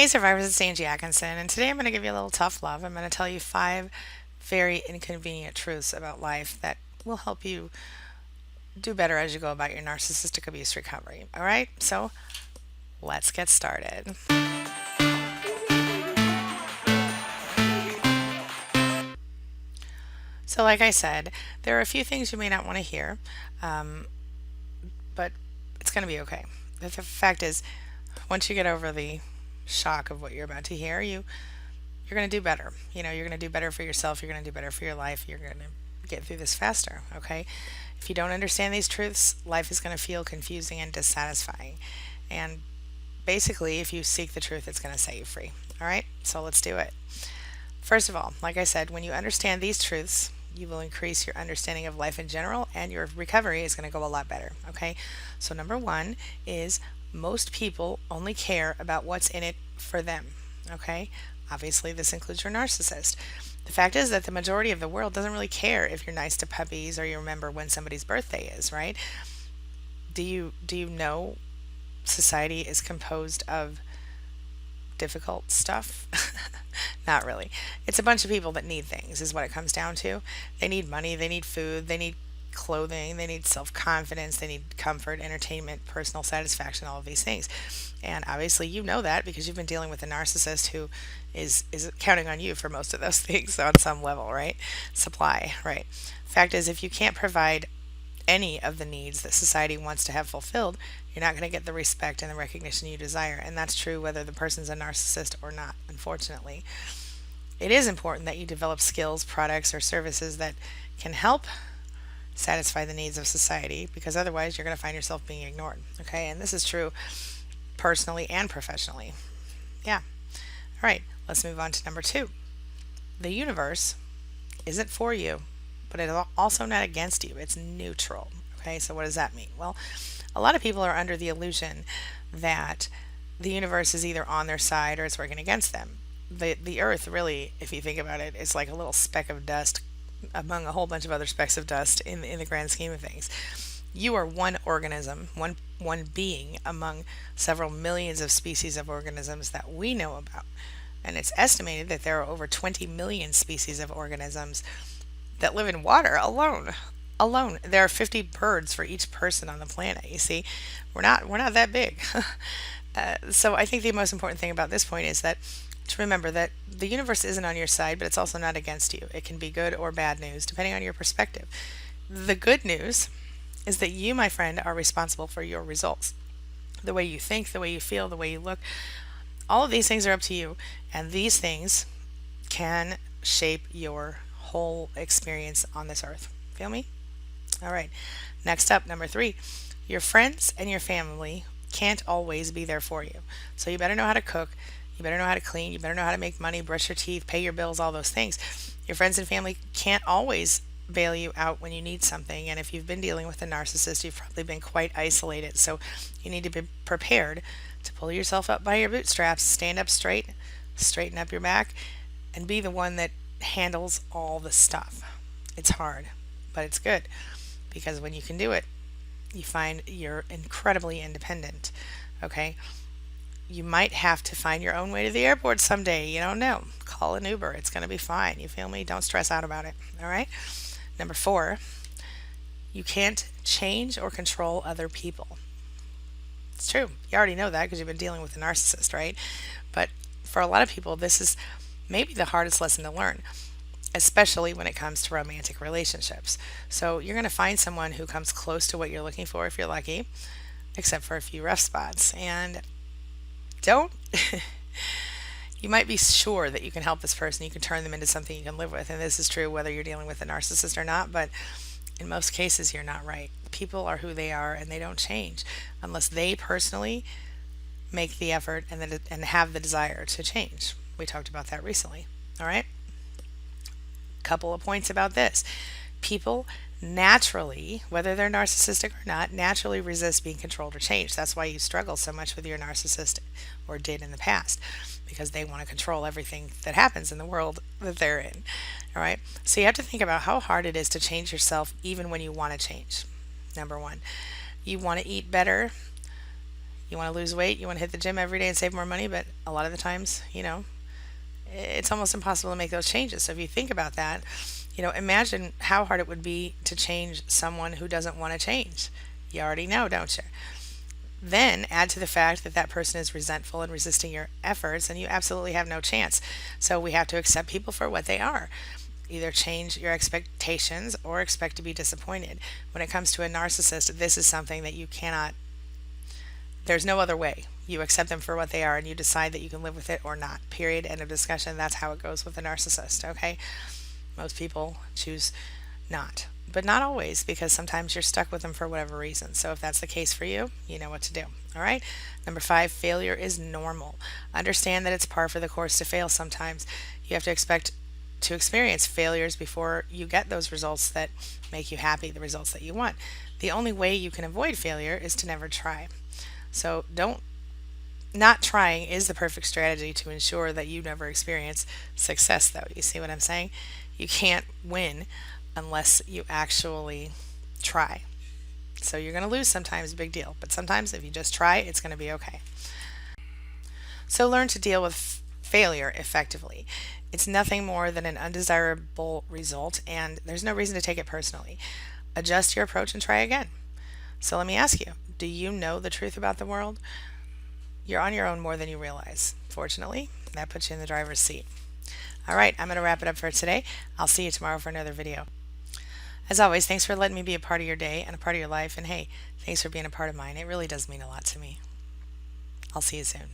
Hey survivors, it's Angie Atkinson, and today I'm going to give you a little tough love. I'm going to tell you 5 very inconvenient truths about life that will help you do better as you go about your narcissistic abuse recovery. All right, so let's get started. So, like I said, there are a few things you may not want to hear, um, but it's going to be okay. The fact is, once you get over the shock of what you're about to hear, you're going to do better. You're going to do better for yourself. You're going to do better for your life. You're going to get through this faster, okay? If you don't understand these truths, life is going to feel confusing and dissatisfying. And basically, if you seek the truth, it's going to set you free. All right? So let's do it. First of all, like I said, when you understand these truths, you will increase your understanding of life in general and your recovery is going to go a lot better, okay? So number 1 is most people only care about what's in it for them, okay? Obviously, this includes your narcissist. The fact is that the majority of the world doesn't really care if you're nice to puppies or you remember when somebody's birthday is, right? Do you know society is composed of difficult stuff? Not really. It's a bunch of people that need things, is what it comes down to. They need money, they need food, they need clothing, they need self confidence, they need comfort, entertainment, personal satisfaction, all of these things. And obviously, you know that because you've been dealing with a narcissist who is counting on you for most of those things on some level, right? Supply, right? Fact is, if you can't provide any of the needs that society wants to have fulfilled, you're not going to get the respect and the recognition you desire. And that's true whether the person's a narcissist or not, unfortunately. It is important that you develop skills, products, or services that can help satisfy the needs of society because otherwise you're going to find yourself being ignored. Okay, and this is true personally and professionally. Yeah. All right, let's move on to number 2. The universe isn't for you, but it's also not against you. It's neutral. Okay, so what does that mean? Well, a lot of people are under the illusion that the universe is either on their side or it's working against them. The earth really, if you think about it, is like a little speck of dust among a whole bunch of other specks of dust in the grand scheme of things. You are one organism, one being among several millions of species of organisms that we know about. And it's estimated that there are over 20 million species of organisms that live in water alone. Alone, there are 50 birds for each person on the planet. You see, we're not that big. So I think the most important thing about this point is that to remember that the universe isn't on your side, but it's also not against you. It can be good or bad news, depending on your perspective. The good news is that you, my friend, are responsible for your results. The way you think, the way you feel, the way you look, all of these things are up to you, and these things can shape your whole experience on this earth. Feel me? All right. Next up, number 3, your friends and your family can't always be there for you. So you better know how to cook. You better know how to clean. You better know how to make money, brush your teeth, pay your bills, all those things. Your friends and family can't always bail you out when you need something. And if you've been dealing with a narcissist, you've probably been quite isolated. So you need to be prepared to pull yourself up by your bootstraps, stand up straight, straighten up your back, and be the one that handles all the stuff. It's hard, but it's good because when you can do it, you find you're incredibly independent. Okay? You might have to find your own way to the airport someday. You don't know. Call an Uber. It's going to be fine. You feel me? Don't stress out about it. All right? Number 4, you can't change or control other people. It's true. You already know that because you've been dealing with a narcissist, right? But for a lot of people, this is maybe the hardest lesson to learn, especially when it comes to romantic relationships. So you're going to find someone who comes close to what you're looking for if you're lucky, except for a few rough spots. And don't you might be sure that you can help this person, you can turn them into something you can live with, and this is true whether you're dealing with a narcissist or not, but in most cases you're not right. People are who they are and they don't change unless they personally make the effort and have the desire to change. We talked about that recently. All right, couple of points about this. People naturally, whether they're narcissistic or not, naturally resist being controlled or changed. That's why you struggle so much with your narcissist or did in the past, because they want to control everything that happens in the world that they're in. All right. So you have to think about how hard it is to change yourself even when you want to change. Number 1, you want to eat better. You want to lose weight, you want to hit the gym every day and save more money, but a lot of the times, it's almost impossible to make those changes. So if you think about that, imagine how hard it would be to change someone who doesn't want to change. You already know, don't you? Then add to the fact that that person is resentful and resisting your efforts, and you absolutely have no chance. So we have to accept people for what they are. Either change your expectations or expect to be disappointed. When it comes to a narcissist, this is something that you cannot, there's no other way. You accept them for what they are and you decide that you can live with it or not. Period. End of discussion. That's how it goes with a narcissist, okay? Most people choose not. But not always, because sometimes you're stuck with them for whatever reason. So if that's the case for you, you know what to do. All right. Number 5, failure is normal. Understand that it's par for the course to fail sometimes. You have to expect to experience failures before you get those results that make you happy, the results that you want. The only way you can avoid failure is to never try. So don't not trying is the perfect strategy to ensure that you never experience success, though. You see what I'm saying? You can't win unless you actually try. So you're going to lose sometimes, big deal. But sometimes if you just try, it's going to be okay. So learn to deal with failure effectively. It's nothing more than an undesirable result, and there's no reason to take it personally. Adjust your approach and try again. So let me ask you, do you know the truth about the world? You're on your own more than you realize. Fortunately, that puts you in the driver's seat. All right, I'm going to wrap it up for today. I'll see you tomorrow for another video. As always, thanks for letting me be a part of your day and a part of your life. And hey, thanks for being a part of mine. It really does mean a lot to me. I'll see you soon.